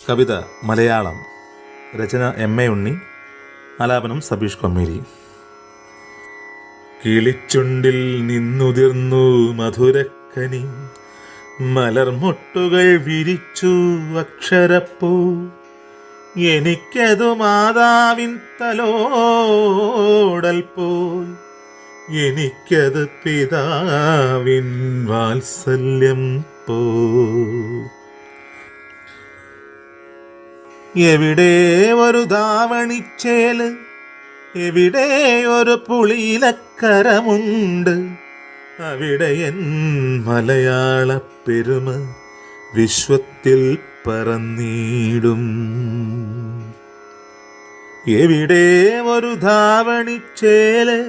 കവിത മലയാളം. രചന MA. ഉണ്ണി. ആലാപനം സബീഷ് കൊമ്മേരി. കിളിച്ചുണ്ടിൽ നിന്നുതിർന്നു മധുരക്കനി, മലർമൊട്ടുകൾ വിരിച്ചു അക്ഷരപ്പൂ. എനിക്കതു മാതാവിൻ തലോടൽ പോൽ, എനിക്കത് പിതാവിൻ വാത്സല്യം പോൽ. എവിടെ ഒരു ധാവണിച്ചേല്, എവിടെ ഒരു പുളിയിലക്കരമുണ്ട്, അവിടെ എൻ മലയാള പെരുമ വിശ്വത്തിൽ പറന്നിടും. എവിടെ ഒരു ധാവണിച്ചേല്,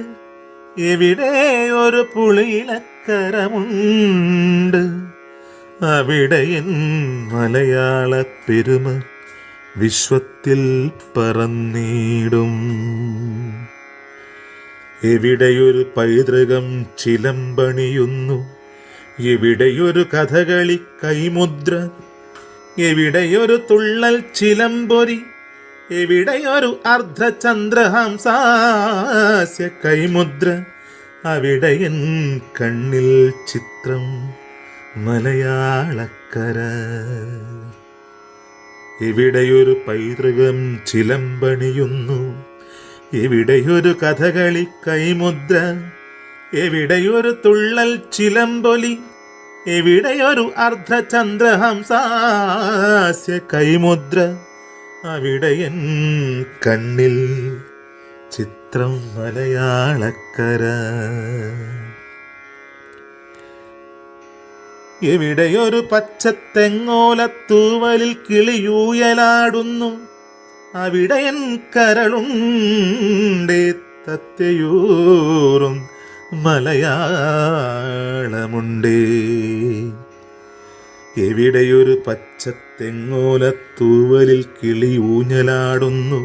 എവിടെ ഒരു പുളിയിലക്കരമുണ്ട്, അവിടെ എൻ മലയാള പെരുമ വിശ്വത്തിൽ പറന്നിടും. എവിടെയൊരു പൈതൃകം ചിലമ്പണിയുന്നു, എവിടെയൊരു കഥകളി കൈമുദ്ര, എവിടെയൊരു തുള്ളൽ ചിലമ്പൊരി, എവിടെയൊരു അർദ്ധചന്ദ്രഹംസാസ്യ കൈമുദ്ര, അവിടെ എൻ കണ്ണിൽ ചിത്രം മലയാളക്കര. എവിടെയൊരു പൈതൃകം ചിലമ്പണിയുന്നു, എവിടെയൊരു കഥകളി കൈമുദ്ര, എവിടെയൊരു തുള്ളൽ ചിലമ്പൊലി, എവിടെയൊരു അർദ്ധചന്ദ്രഹംസാസ്യ കൈമുദ്ര, അവിടെ എൻ കണ്ണിൽ ചിത്രം മലയാളക്കര. എവിടെയൊരു പച്ചത്തെങ്ങോലത്തൂവലിൽ കിളിയൂയലാടുന്നു, അവിടെ എൻ കരളുണ്ടേ തത്തയൂറും മലയാളമുണ്ടേ. എവിടെയൊരു പച്ചത്തെങ്ങോലത്തൂവലിൽ കിളിയൂഞ്ഞലാടുന്നു,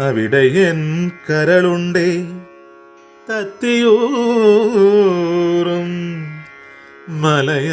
അവിടെ എൻ കരളുണ്ടേ തത്തയൂറും മലയാളമുണ്ടേ.